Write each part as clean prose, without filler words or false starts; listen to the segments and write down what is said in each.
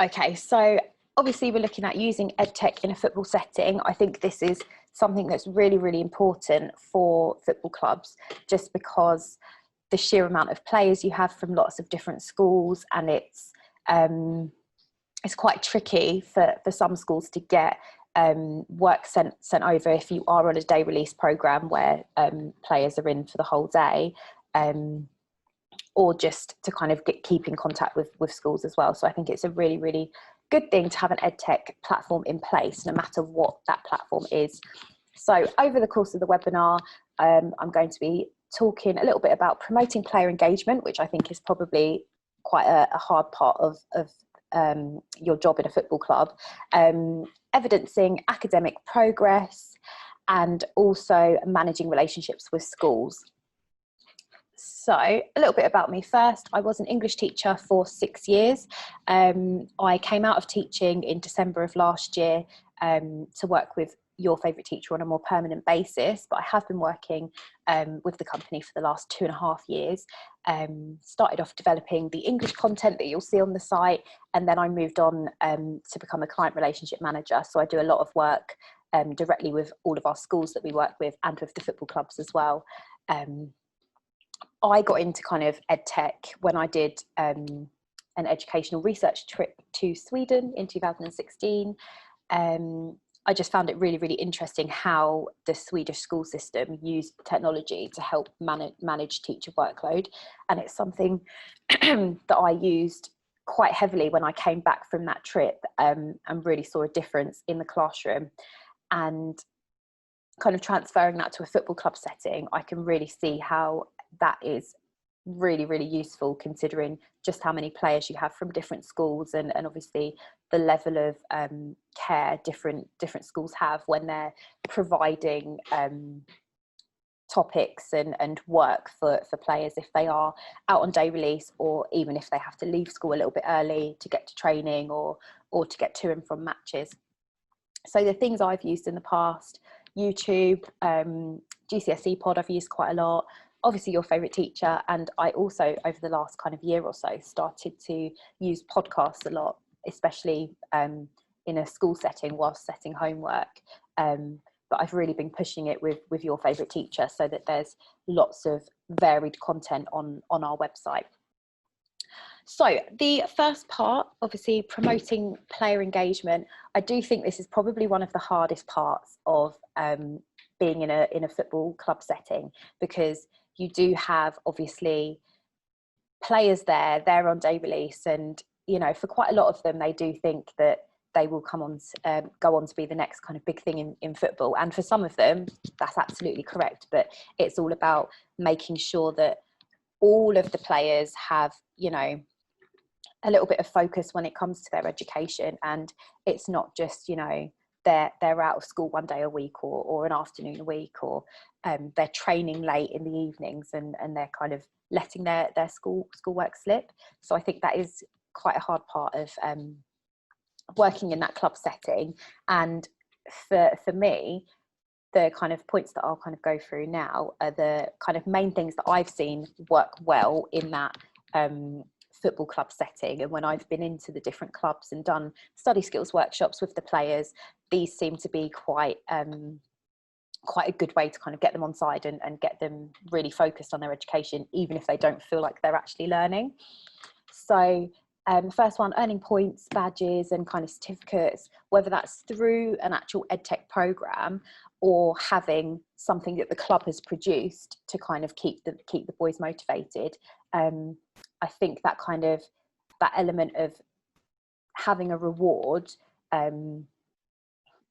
Okay, so obviously we're looking at using EdTech in a football setting. I think this is something that's really, really important for football clubs, just because the sheer amount of players you have from lots of different schools, and it's quite tricky for some schools to get work sent over if you are on a day release program where players are in for the whole day. Or just to kind of keep in contact with schools as well. So I think it's a really, really good thing to have an EdTech platform in place, no matter what that platform is. So over the course of the webinar, I'm going to be talking a little bit about promoting player engagement, which I think is probably quite a hard part of your job in a football club, evidencing academic progress, and also managing relationships with schools. So a little bit about me first. I was an English teacher for 6 years. I came out of teaching in December of last year to work with Your Favourite Teacher on a more permanent basis, but I have been working with the company for the last 2.5 years. Started off developing the English content that you'll see on the site, and then I moved on to become a client relationship manager. So I do a lot of work directly with all of our schools that we work with, and with the football clubs as well. I got into kind of EdTech when I did an educational research trip to Sweden in 2016. I just found it really, really interesting how the Swedish school system used technology to help manage teacher workload. And it's something that I used quite heavily when I came back from that trip, and really saw a difference in the classroom. And kind of transferring that to a football club setting, I can really see how that is really, really useful, considering just how many players you have from different schools, and obviously the level of care different schools have when they're providing topics and work for players if they are out on day release, or even if they have to leave school a little bit early to get to training or to get to and from matches. So the things I've used in the past: YouTube, GCSE pod I've used quite a lot, obviously Your Favourite Teacher, and I also, over the last kind of year or so, started to use podcasts a lot, especially in a school setting whilst setting homework. But I've really been pushing it with Your Favourite Teacher, so that there's lots of varied content on our website. So the first part, obviously promoting player engagement, I do think this is probably one of the hardest parts of being in a football club setting, because you do have obviously players there, they're on day release, and you know, for quite a lot of them, they do think that they will go on to be the next kind of big thing in football. And for some of them, that's absolutely correct. But it's all about making sure that all of the players have, you know, a little bit of focus when it comes to their education, and it's not just, you know, they're out of school one day a week or an afternoon a week, or they're training late in the evenings, and they're kind of letting their schoolwork slip. So I think that is quite a hard part of working in that club setting. And for me, the kind of points that I'll kind of go through now are the kind of main things that I've seen work well in that football club setting. And when I've been into the different clubs and done study skills workshops with the players, these seem to be quite a good way to kind of get them on side and get them really focused on their education, even if they don't feel like they're actually learning. So the first one, earning points, badges and kind of certificates, whether that's through an actual EdTech program or having something that the club has produced to kind of keep the boys motivated. I think that kind of, that element of having a reward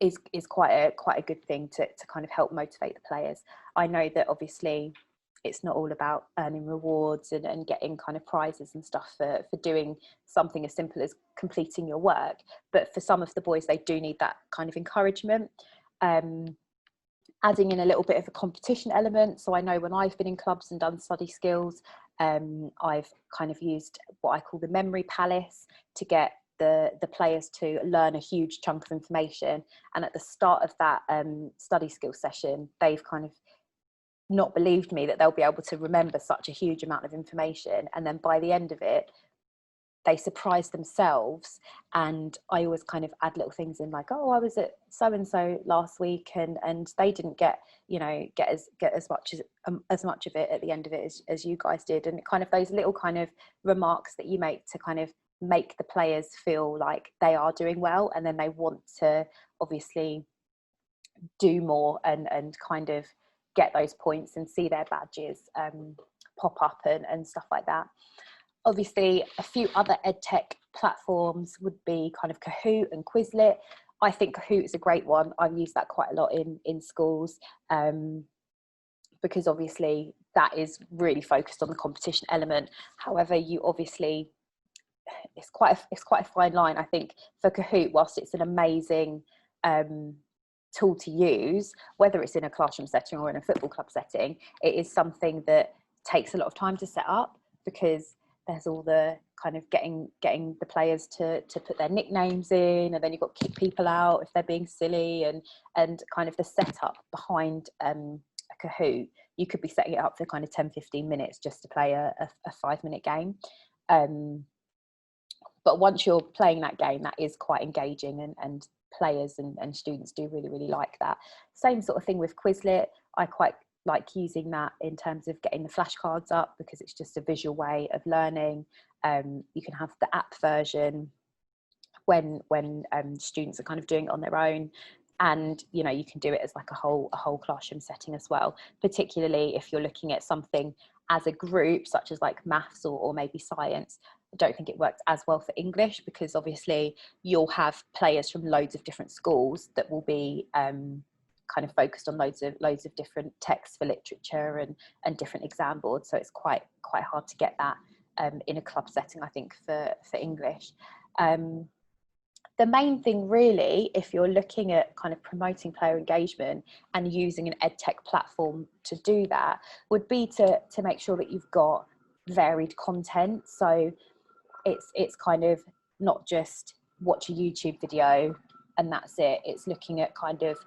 is quite a good thing to kind of help motivate the players. I know that obviously it's not all about earning rewards and getting kind of prizes and stuff for doing something as simple as completing your work, but for some of the boys, they do need that kind of encouragement. Adding in a little bit of a competition element. So I know when I've been in clubs and done study skills, I've kind of used what I call the memory palace to get the players to learn a huge chunk of information. And at the start of that study skills session, they've kind of not believed me that they'll be able to remember such a huge amount of information. And then by the end of it, they surprise themselves. And I always kind of add little things in, like, oh, I was at so and so last week, and they didn't get, you know, get as much of it at the end of it as you guys did. And kind of those little kind of remarks that you make to kind of make the players feel like they are doing well, and then they want to obviously do more and kind of get those points and see their badges pop up and stuff like that. Obviously, a few other EdTech platforms would be kind of Kahoot and Quizlet. I think Kahoot is a great one. I've used that quite a lot in schools, because obviously that is really focused on the competition element. However, you obviously, it's quite a fine line, I think, for Kahoot. Whilst it's an amazing tool to use, whether it's in a classroom setting or in a football club setting, it is something that takes a lot of time to set up, because there's all the kind of getting the players to put their nicknames in, and then you've got to kick people out if they're being silly, and kind of the setup behind a Kahoot. You could be setting it up for kind of 10-15 minutes just to play a 5-minute game, but once you're playing that game, that is quite engaging, and players and students do really like that. Same sort of thing with Quizlet. I quite like using that in terms of getting the flashcards up, because it's just a visual way of learning. You can have the app version when students are kind of doing it on their own, and you know, you can do it as like a whole classroom setting as well, particularly if you're looking at something as a group, such as like maths or maybe science. I don't think it works as well for English, because obviously you'll have players from loads of different schools that will be kind of focused on loads of different texts for literature and different exam boards. So it's quite hard to get that in a club setting, I think, for English. The main thing really, if you're looking at kind of promoting player engagement and using an EdTech platform to do that, would be to make sure that you've got varied content. So it's kind of not just watch a YouTube video and that's it. It's looking at kind of,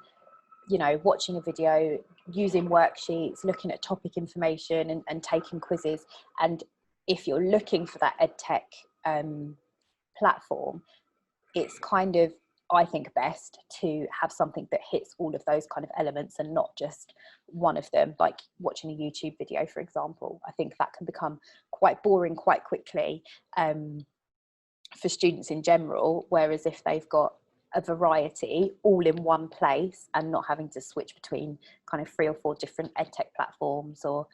you know, watching a video, using worksheets, looking at topic information and taking quizzes. And if you're looking for that EdTech platform, it's kind of, I think, best to have something that hits all of those kind of elements and not just one of them, like watching a YouTube video, for example. I think that can become quite boring quite quickly for students in general, whereas if they've got a variety all in one place and not having to switch between kind of 3 or 4 different EdTech platforms, or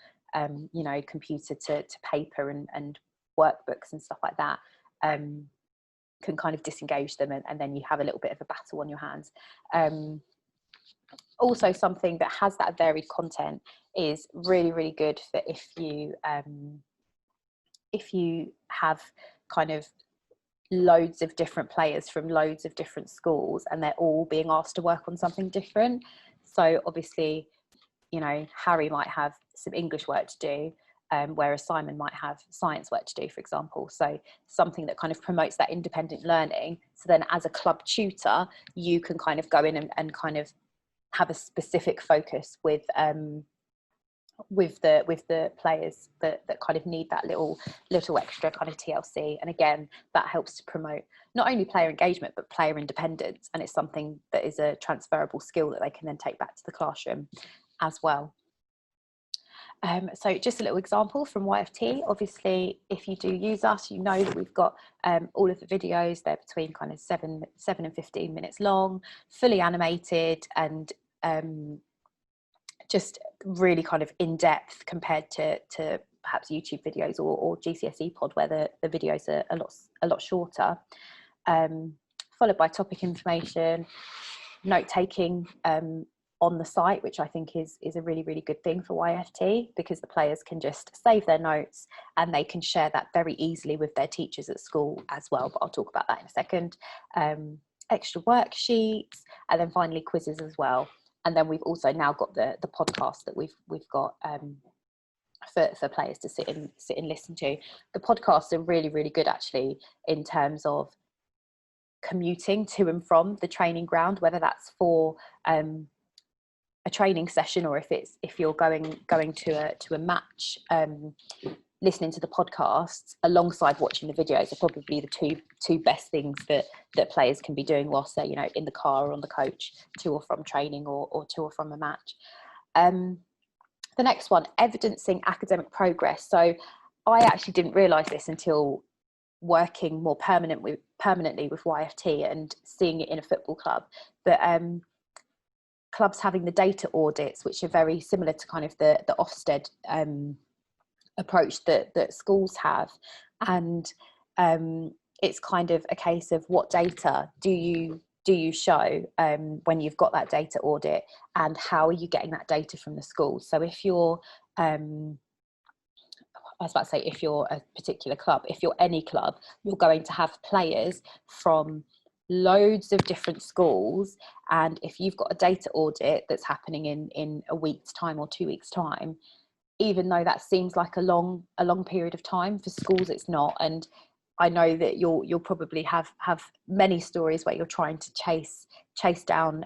you know, computer to paper and workbooks and stuff like that, can kind of disengage them, and then you have a little bit of a battle on your hands. Also, something that has that varied content is really good for if you have kind of loads of different players from loads of different schools and they're all being asked to work on something different. So obviously, you know, Harry might have some English work to do, whereas Simon might have science work to do, for example. So something that kind of promotes that independent learning. So then as a club tutor, you can kind of go in and kind of have a specific focus with the players that kind of need that little extra kind of TLC. And again, that helps to promote not only player engagement but player independence, and it's something that is a transferable skill that they can then take back to the classroom as well. So just a little example from YFT. Obviously, if you do use us, you know that we've got all of the videos. They're between kind of 7 and 15 minutes long, fully animated, and just really kind of in depth compared to perhaps YouTube videos or GCSE pod, where the videos are a lot shorter. Followed by topic information, note taking on the site, which I think is a really good thing for YFT, because the players can just save their notes and they can share that very easily with their teachers at school as well, but I'll talk about that in a second. Extra worksheets, and then finally quizzes as well. And then we've also now got the podcast that we've got for players to sit and listen to. The podcasts are really good actually in terms of commuting to and from the training ground, whether that's for a training session or if you're going to a match listening to the podcasts alongside watching the videos are probably the two best things that players can be doing whilst they're, you know, in the car or on the coach to or from training or to or from a match. The next one, evidencing academic progress. So I actually didn't realise this until working more permanently with YFT and seeing it in a football club, but clubs having the data audits, which are very similar to kind of the Ofsted approach that schools have, and it's kind of a case of what data do you show when you've got that data audit, and how are you getting that data from the school. So if you're I was about to say, if you're a particular club, if you're any club, you're going to have players from loads of different schools, and if you've got a data audit that's happening in a week's time or 2 weeks' time, even though that seems like a long period of time, for schools it's not. And I know that you'll probably have many stories where you're trying to chase down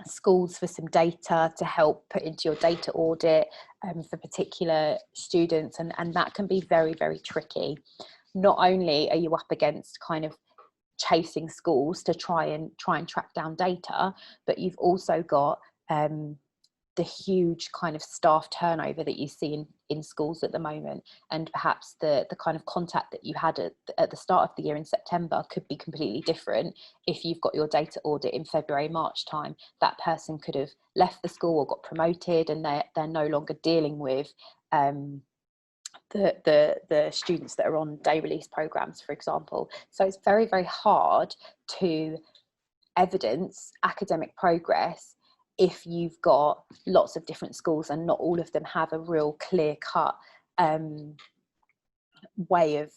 schools for some data to help put into your data audit for particular students, and that can be very, very tricky. Not only are you up against kind of chasing schools to try and track down data, but you've also got the huge kind of staff turnover that you see in schools at the moment, and perhaps the kind of contact that you had at the start of the year in September could be completely different if you've got your data audit in February, March time. That person could have left the school or got promoted, and they're no longer dealing with the students that are on day release programs, for example. So it's very, very hard to evidence academic progress if you've got lots of different schools and not all of them have a real clear cut way of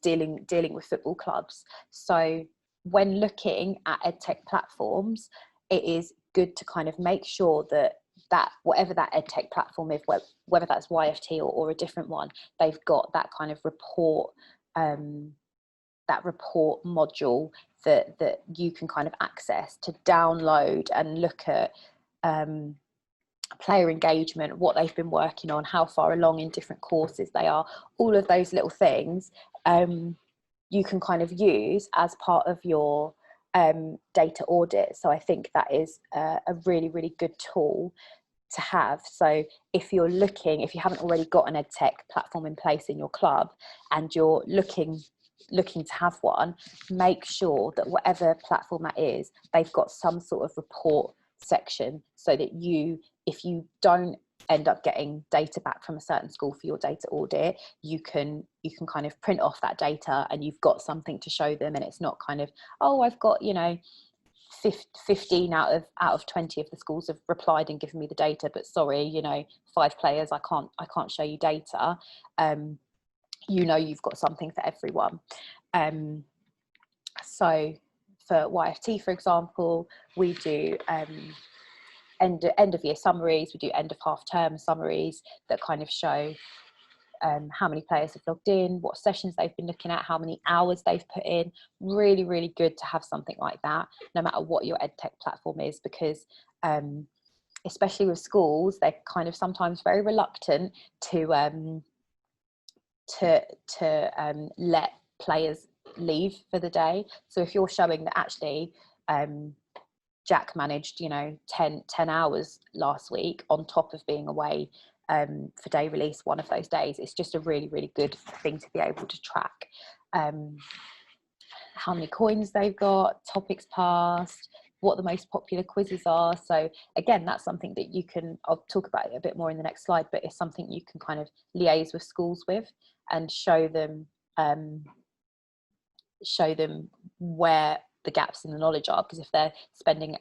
dealing with football clubs. So when looking at EdTech platforms, it is good to kind of make sure that whatever that EdTech platform is, whether that's YFT or a different one, they've got that kind of report module that you can kind of access to download and look at player engagement, what they've been working on, how far along in different courses they are. All of those little things you can kind of use as part of your data audit. So I think that is a really, really good tool to have. So if you haven't already got an EdTech platform in place in your club and you're looking to have one, make sure that whatever platform that is, they've got some sort of report section, so that if you don't end up getting data back from a certain school for your data audit, you can kind of print off that data and you've got something to show them, and it's not kind of, oh, I've got 15 out of 20 of the schools have replied and given me the data, but sorry, 5 players, I can't show you data. You've got something for everyone. So for YFT, for example, we do end of year summaries, we do end of half term summaries that kind of show how many players have logged in, what sessions they've been looking at, how many hours they've put in. Really, really good to have something like that, no matter what your EdTech platform is, because especially with schools, they're kind of sometimes very reluctant to let players leave for the day. So if you're showing that actually Jack managed 10 hours last week on top of being away for day release one of those days, it's just a really, really good thing to be able to track how many coins they've got, topics passed, what the most popular quizzes are. So again, that's something that I'll talk about it a bit more in the next slide, but it's something you can kind of liaise with schools with and show them where the gaps in the knowledge are. Because if they're spending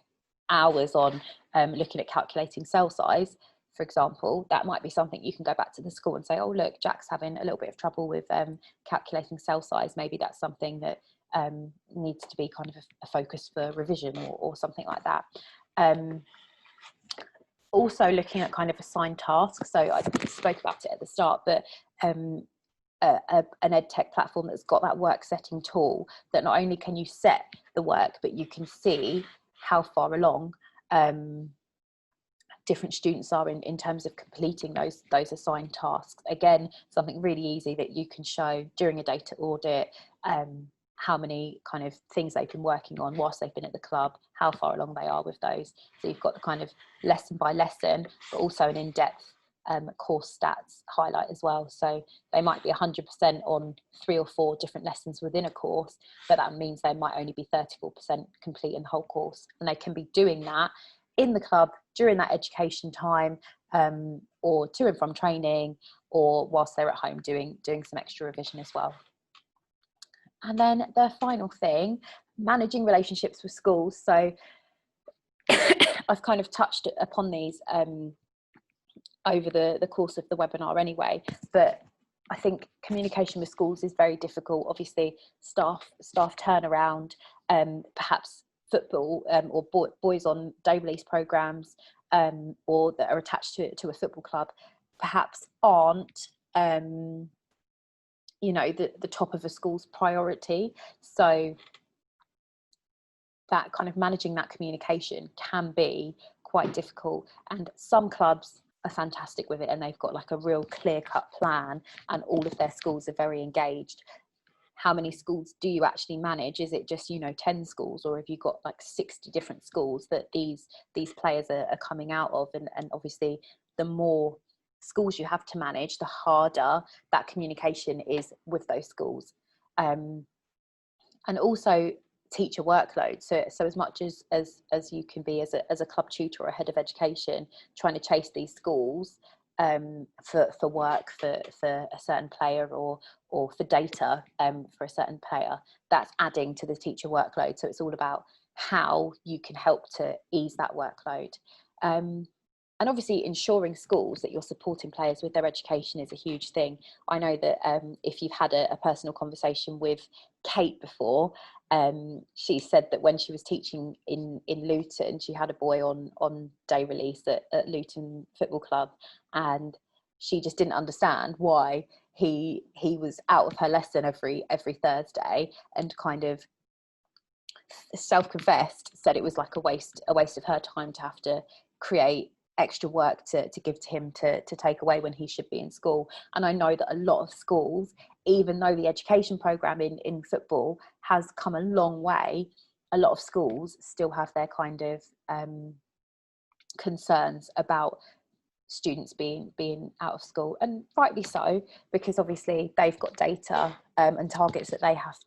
hours on looking at calculating cell size, for example, that might be something you can go back to the school and say, oh look, Jack's having a little bit of trouble with calculating cell size. Maybe that's something that needs to be kind of a focus for revision or something like that. Also looking at kind of assigned tasks. So I spoke about it at the start, but an EdTech platform that's got that work setting tool, that not only can you set the work, but you can see how far along different students are in terms of completing those assigned tasks. Again, something really easy that you can show during a data audit, how many kind of things they've been working on whilst they've been at the club, how far along they are with those. So you've got the kind of lesson by lesson, but also an in-depth course stats highlight as well. So they might be 100% on 3 or 4 different lessons within a course, but that means they might only be 34% complete in the whole course. And they can be doing that in the club during that education time, or to and from training, or whilst they're at home doing some extra revision as well. And then the final thing, managing relationships with schools. So I've kind of touched upon these over the course of the webinar anyway, but I think communication with schools is very difficult. Obviously, staff turnaround, perhaps football or boys on day release programs, or that are attached to a football club, perhaps aren't you know, the top of a school's priority. So that kind of managing that communication can be quite difficult, and some clubs are fantastic with it and they've got like a real clear-cut plan and all of their schools are very engaged. How many schools do you actually manage? Is it just, you know, 10 schools, or have you got like 60 different schools that these players are coming out of? And obviously the more schools you have to manage, the harder that communication is with those schools. And also teacher workload. So as much as you can be as a club tutor or a head of education trying to chase these schools for work for a certain player, or for data for a certain player, that's adding to the teacher workload. So it's all about how you can help to ease that workload. And obviously ensuring schools that you're supporting players with their education is a huge thing. I know that if you've had a personal conversation with Kate before, she said that when she was teaching in Luton, she had a boy on day release at Luton Football Club, and she just didn't understand why he was out of her lesson every Thursday, and kind of self-confessed, said it was like a waste of her time to have to create extra work to give to him to take away when he should be in school. And I know that a lot of schools, even though the education program in football has come a long way, a lot of schools still have their kind of concerns about students being out of school, and rightly so, because obviously they've got data and targets that they have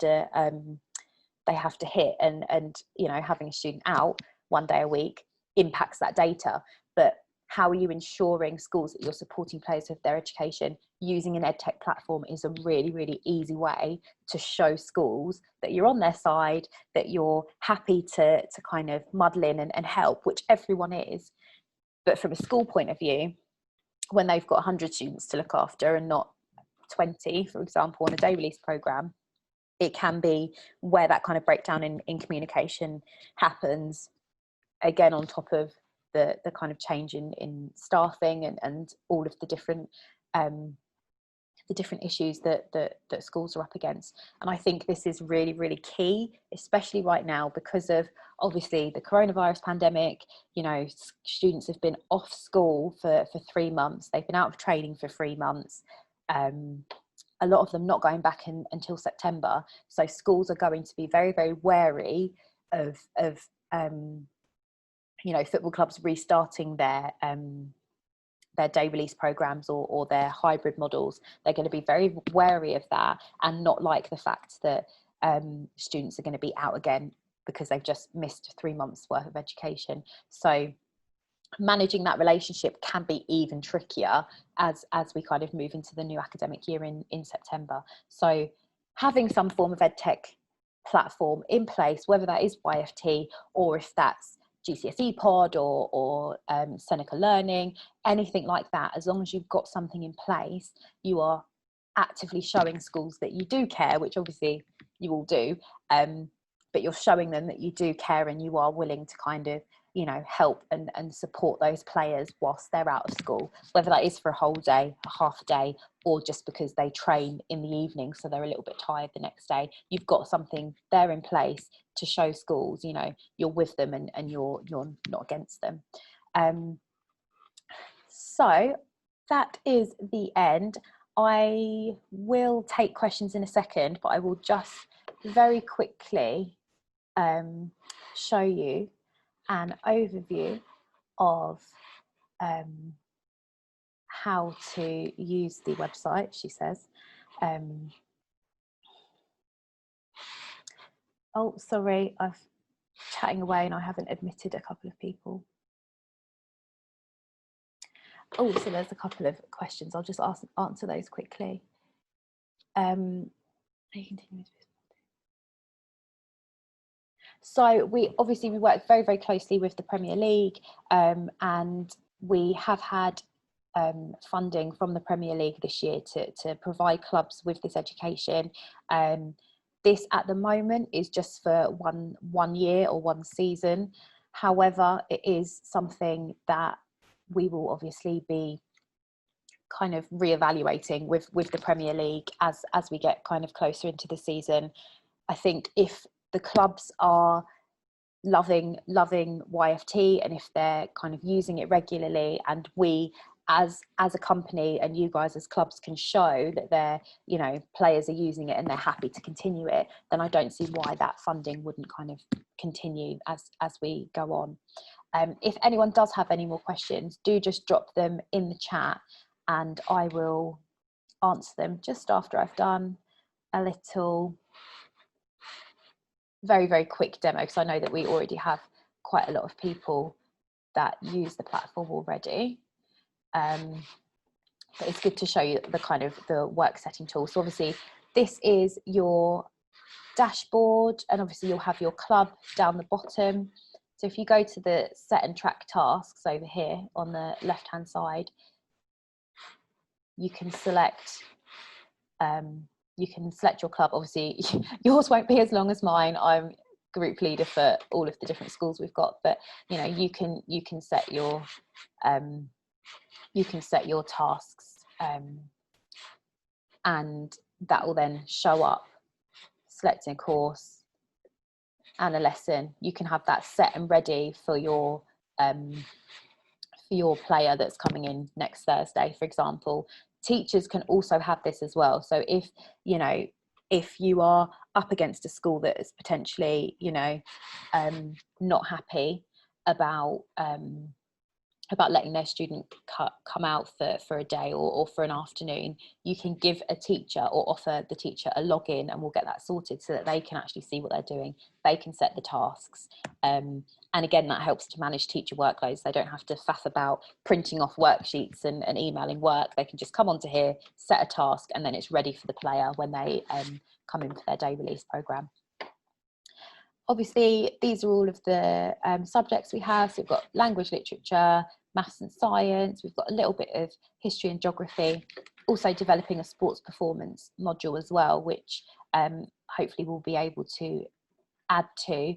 to hit, and you know, having a student out one day a week impacts that data. But how are you ensuring schools that you're supporting players with their education? Using an Edtech platform is a really, really easy way to show schools that you're on their side, that you're happy to kind of muddle in and help, which everyone is. But from a school point of view, when they've got 100 students to look after and not 20, for example, on a day release program, it can be where that kind of breakdown in communication happens, again on top of the kind of change in staffing and all of the different issues that schools are up against. And I think this is really, really key, especially right now, because of obviously the coronavirus pandemic. You know, students have been off school for 3 months, they've been out of training for 3 months, a lot of them not going back until September. So schools are going to be very, very wary of you know, football clubs restarting their day release programs or their hybrid models. They're going to be very wary of that, and not like the fact that students are going to be out again because they've just missed 3 months worth of education. So managing that relationship can be even trickier as we kind of move into the new academic year in September. So having some form of EdTech platform in place, whether that is YFT or if that's GCSE pod or Seneca Learning, anything like that, as long as you've got something in place, you are actively showing schools that you do care, which obviously you all do, but you're showing them that you do care and you are willing to kind of, you know, help and support those players whilst they're out of school, whether that is for a whole day, a half a day, or just because they train in the evening so they're a little bit tired the next day. You've got something there in place to show schools, you know, you're with them and you're not against them. So that is the end. I will take questions in a second, but I will just very quickly show you an overview of how to use the website, she says. Oh, sorry, I've chatting away and I haven't admitted a couple of people. Oh, so there's a couple of questions. I'll just answer those quickly. So we work very, very closely with the Premier League, and we have had funding from the Premier League this year to provide clubs with this education. This at the moment is just for one year or one season. However, it is something that we will obviously be kind of reevaluating with the Premier League as we get kind of closer into the season. I think if the clubs are loving YFT, and if they're kind of using it regularly, and we as a company and you guys as clubs can show that their players are using it and they're happy to continue it, then I don't see why that funding wouldn't kind of continue as we go on. If anyone does have any more questions, do just drop them in the chat and I will answer them just after I've done a little very, very quick demo, because I know that we already have quite a lot of people that use the platform already. But it's good to show you the kind of the work setting tool. So obviously this is your dashboard, and obviously you'll have your club down the bottom. So if you go to the set and track tasks over here on the left hand side, you can select your club. Obviously yours won't be as long as mine. I'm group leader for all of the different schools we've got, but you can set your tasks, and that will then show up selecting a course and a lesson. You can have that set and ready for your player that's coming in next Thursday, for example. Teachers can also have this as well. So if you are up against a school that is potentially not happy about letting their student come out for a day or for an afternoon, you can give a teacher or offer the teacher a login, and we'll get that sorted so that they can actually see what they're doing. They can set the tasks. And again, that helps to manage teacher workloads. They don't have to faff about printing off worksheets and emailing work. They can just come onto here, set a task, and then it's ready for the player when they come in for their day release program. Obviously, these are all of the subjects we have. So we've got language, literature, maths and science. We've got a little bit of history and geography. Also developing a sports performance module as well, which hopefully we'll be able to add to.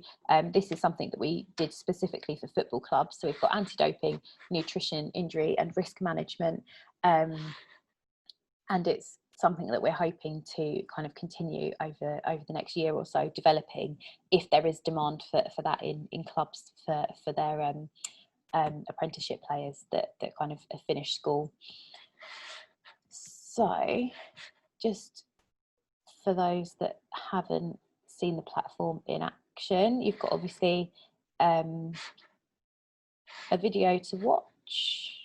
This is something that we did specifically for football clubs. So we've got anti-doping, nutrition, injury and risk management. And it's something that we're hoping to kind of continue over the next year or so, developing if there is demand for that in clubs for their apprenticeship players that kind of finish school. So just for those that haven't seen the platform in action, you've got obviously a video to watch.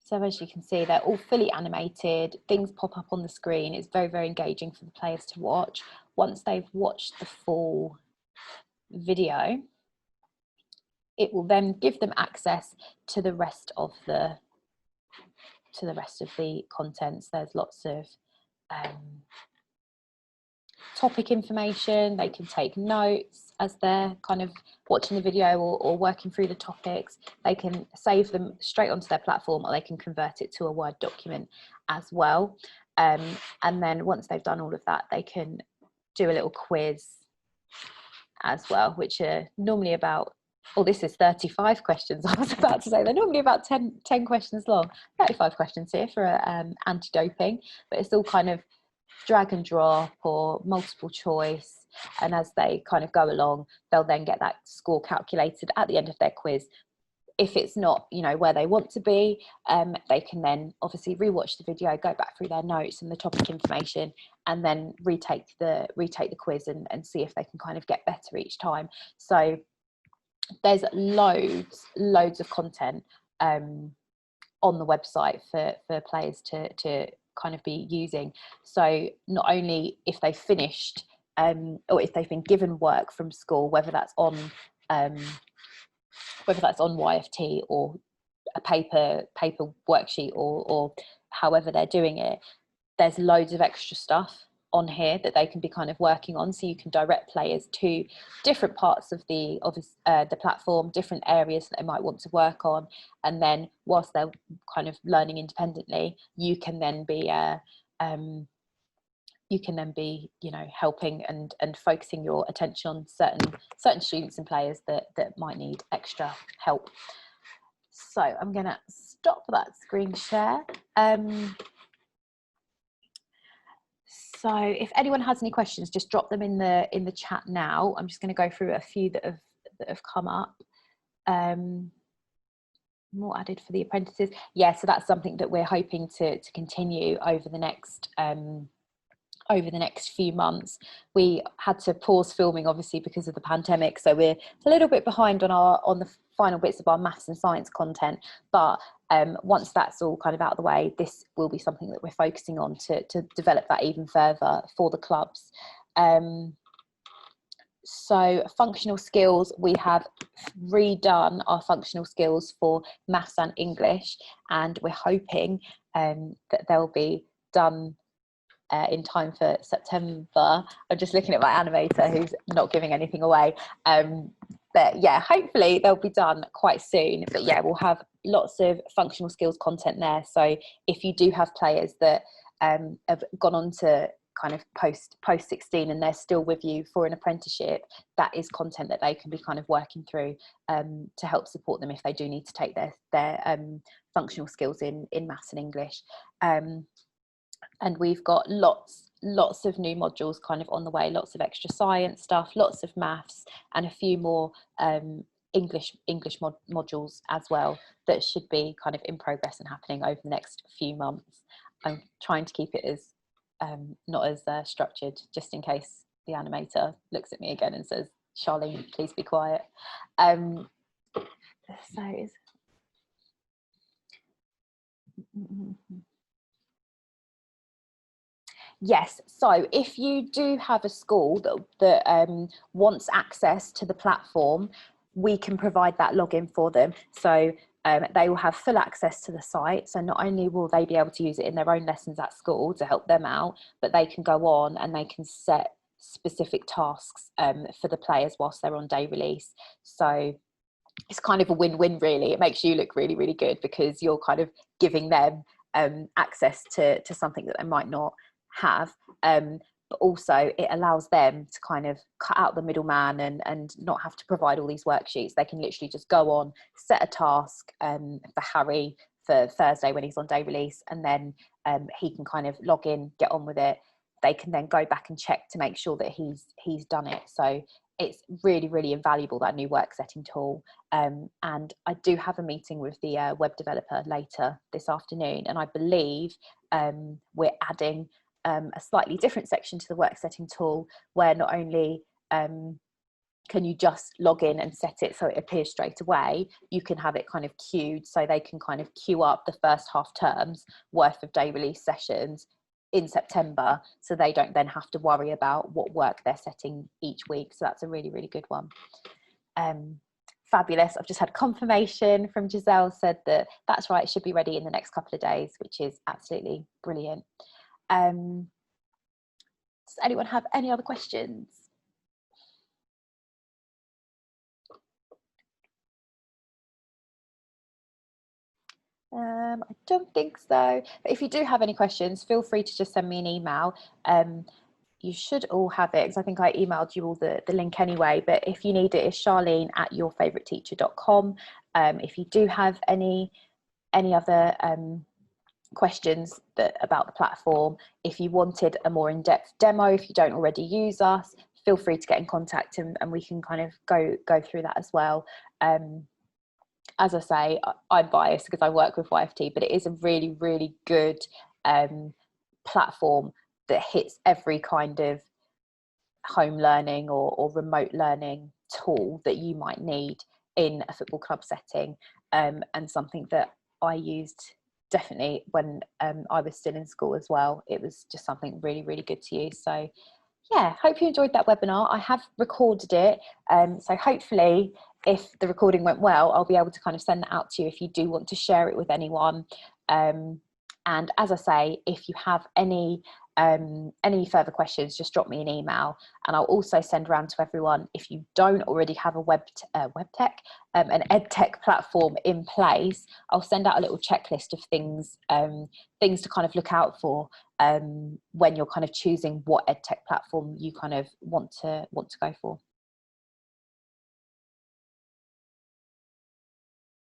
So as you can see, they're all fully animated, things pop up on the screen. It's very, very engaging for the players to watch. Once they've watched the full video, it will then give them access to the rest of the contents. There's lots of topic information. They can take notes as they're kind of watching the video or working through the topics. They can save them straight onto their platform, or they can convert it to a Word document as well. And then once they've done all of that, they can do a little quiz as well, which are normally about Oh, this is 35 questions. I was about to say they're normally about 10 questions long. 35 questions here for anti-doping, but it's all kind of drag and drop or multiple choice. And as they kind of go along, they'll then get that score calculated at the end of their quiz. If it's not, you know, where they want to be, they can then obviously rewatch the video, go back through their notes and the topic information, and then retake the quiz and see if they can kind of get better each time. So there's loads of content on the website for players to kind of be using. So not only if they've finished or if they've been given work from school, whether that's on YFT or a paper worksheet or however they're doing it, there's loads of extra stuff on here that they can be kind of working on, so you can direct players to different parts of the platform, different areas that they might want to work on, and then whilst they're kind of learning independently, you can then be you know, helping and focusing your attention on certain students and players that might need extra help. So I'm going to stop that screen share. So if anyone has any questions, just drop them in the chat now. I'm just going to go through a few that have come up. More added for the apprentices. Yeah, so that's something that we're hoping to continue over the next few months. We had to pause filming obviously because of the pandemic, so we're a little bit behind on the final bits of our maths and science content, but once that's all kind of out of the way, this will be something that we're focusing on to develop that even further for the clubs. So functional skills, we have redone our functional skills for maths and English, and we're hoping that they'll be done in time for September. I'm just looking at my animator who's not giving anything away. But yeah, hopefully they'll be done quite soon. But yeah, we'll have lots of functional skills content there. So if you do have players that have gone on to kind of post 16 and they're still with you for an apprenticeship, that is content that they can be kind of working through to help support them if they do need to take their functional skills in maths and English. And we've got lots of new modules kind of on the way, lots of extra science stuff, lots of maths, and a few more English modules as well that should be kind of in progress and happening over the next few months. I'm trying to keep it as not as structured, just in case the animator looks at me again and says, Charlene, please be quiet. Yes, so if you do have a school that wants access to the platform, we can provide that login for them. So they will have full access to the site. So not only will they be able to use it in their own lessons at school to help them out, but they can go on and they can set specific tasks for the players whilst they're on day release. So it's kind of a win-win really. It makes you look really, really good because you're kind of giving them access to something that they might not have, but also it allows them to kind of cut out the middleman and not have to provide all these worksheets. They can literally just go on, set a task for Harry for Thursday when he's on day release, and then he can kind of log in, get on with it. They can then go back and check to make sure that he's done it. So it's really, really invaluable, that new work setting tool. And I do have a meeting with the web developer later this afternoon, and I believe we're adding a slightly different section to the work setting tool, where not only can you just log in and set it so it appears straight away, you can have it kind of queued, so they can kind of queue up the first half term's worth of day release sessions in September, so they don't then have to worry about what work they're setting each week. So that's a really, really good one. Fabulous. I've just had confirmation from Giselle, said that that's right, it should be ready in the next couple of days, which is absolutely brilliant. Does anyone have any other questions? I don't think so, but if you do have any questions, feel free to just send me an email. you should all have it, because I think I emailed you all the link anyway, but if you need it, it's charlene@yourfavouriteteacher.com. If you do have any other questions about the platform, if you wanted a more in-depth demo, if you don't already use us, feel free to get in contact, and we can kind of go through that as well. As I say, I'm biased because I work with YFT, but it is a really, really good platform that hits every kind of home learning or remote learning tool that you might need in a football club setting, and something that I used definitely when I was still in school as well. It was just something really, really good to use. So yeah, hope you enjoyed that webinar. I have recorded it, so hopefully if the recording went well, I'll be able to kind of send that out to you if you do want to share it with anyone. And as I say, if you have any further questions, just drop me an email, and I'll also send around to everyone, if you don't already have a WebTech, an EdTech platform in place, I'll send out a little checklist of things to kind of look out for when you're kind of choosing what EdTech platform you kind of want to go for.